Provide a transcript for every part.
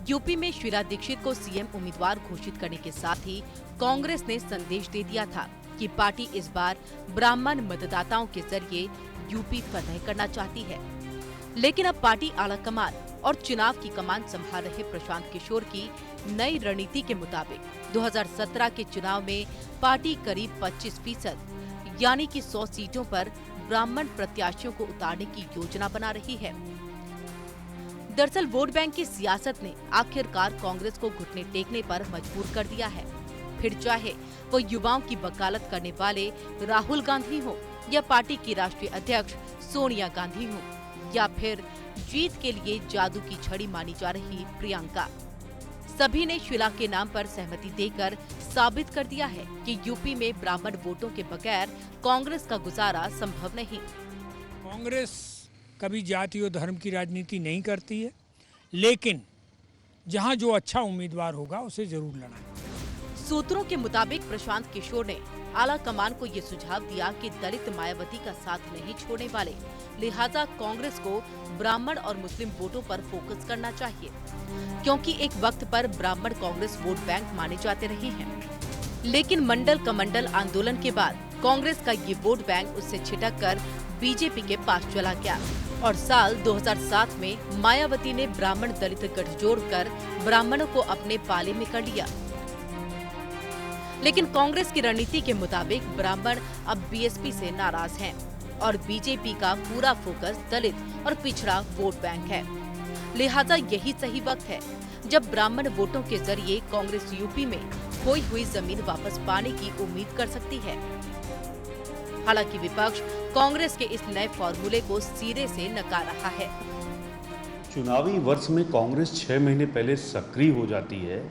UP में शीला दीक्षित को CM उम्मीदवार घोषित करने के साथ ही कांग्रेस ने संदेश दे दिया था कि पार्टी इस बार ब्राह्मण मतदाताओं के जरिए यूपी फतह करना चाहती है। लेकिन अब पार्टी आलाकमान और चुनाव की कमान संभाल रहे प्रशांत किशोर की नई रणनीति के मुताबिक 2017 के चुनाव में पार्टी करीब 25% यानी कि 100 सीटों पर ब्राह्मण प्रत्याशियों को उतारने की योजना बना रही है। दरअसल वोट बैंक की सियासत ने आखिरकार कांग्रेस को घुटने टेकने पर मजबूर कर दिया है। फिर चाहे वो युवाओं की वकालत करने वाले राहुल गांधी हो या पार्टी की राष्ट्रीय अध्यक्ष सोनिया गांधी हो या फिर जीत के लिए जादू की छड़ी मानी जा रही प्रियंका, सभी ने शीला के नाम पर सहमति देकर साबित कर दिया है कि यूपी में ब्राह्मण वोटों के बगैर कांग्रेस का गुजारा संभव नहीं। कांग्रेस कभी जाति और धर्म की राजनीति नहीं करती है, लेकिन जहां जो अच्छा उम्मीदवार होगा उसे जरूर लड़ाएं। सूत्रों के मुताबिक प्रशांत किशोर ने आला कमान को ये सुझाव दिया कि दलित मायावती का साथ नहीं छोड़ने वाले, लिहाजा कांग्रेस को ब्राह्मण और मुस्लिम वोटों पर फोकस करना चाहिए, क्योंकि एक वक्त पर ब्राह्मण कांग्रेस वोट बैंक माने जाते रहे हैं। लेकिन मंडल कमंडल आंदोलन के बाद कांग्रेस का ये वोट बैंक उससे छिटक कर बीजेपी के पास चला गया और साल 2007 में मायावती ने ब्राह्मण दलित गठजोड़ कर ब्राह्मणों को अपने पाले में कर लिया। लेकिन कांग्रेस की रणनीति के मुताबिक ब्राह्मण अब बीएसपी से नाराज हैं और बीजेपी का पूरा फोकस दलित और पिछड़ा वोट बैंक है। लिहाजा यही सही वक्त है जब ब्राह्मण वोटों के जरिए कांग्रेस यूपी में खोई हुई जमीन वापस पाने की उम्मीद कर सकती है। हालांकि विपक्ष कांग्रेस के इस नए फॉर्मूले को सिरे से नकार रहा है। चुनावी वर्ष में कांग्रेस 6 महीने पहले सक्रिय हो जाती है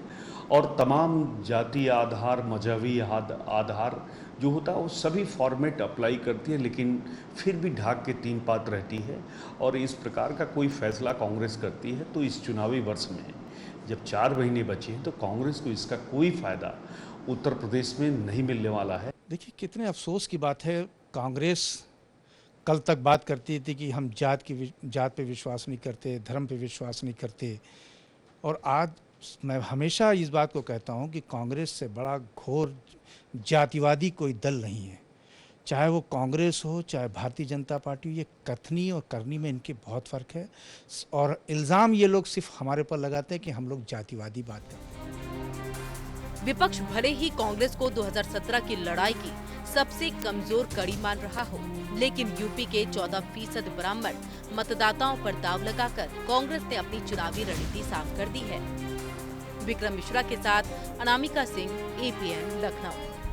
और तमाम जाति आधार, मजहबी आधार जो होता है वो सभी फॉर्मेट अप्लाई करती है, लेकिन फिर भी ढाक के 3 पात रहती है और इस प्रकार का कोई फैसला कांग्रेस करती है। तो इस चुनावी वर्ष में जब 4 महीने बचे हैं तो कांग्रेस को इसका कोई फायदा उत्तर प्रदेश में नहीं मिलने वाला है। देखिए, कितने अफसोस की बात है, कांग्रेस कल तक बात करती थी कि हम जात पे विश्वास नहीं करते, धर्म पे विश्वास नहीं करते, और आज मैं हमेशा इस बात को कहता हूं कि कांग्रेस से बड़ा घोर जातिवादी कोई दल नहीं है। चाहे वो कांग्रेस हो चाहे भारतीय जनता पार्टी, ये कथनी और करनी में इनके बहुत फर्क है और इल्ज़ाम ये लोग सिर्फ हमारे पर लगाते हैं कि हम लोग जातिवादी बात करते हैं। विपक्ष भले ही कांग्रेस को 2017 की लड़ाई की सबसे कमजोर कड़ी मान रहा हो, लेकिन यूपी के 14% ब्राह्मण मतदाताओं पर दाव लगाकर कांग्रेस ने अपनी चुनावी रणनीति साफ कर दी है। विक्रम मिश्रा के साथ अनामिका सिंह, APN, लखनऊ।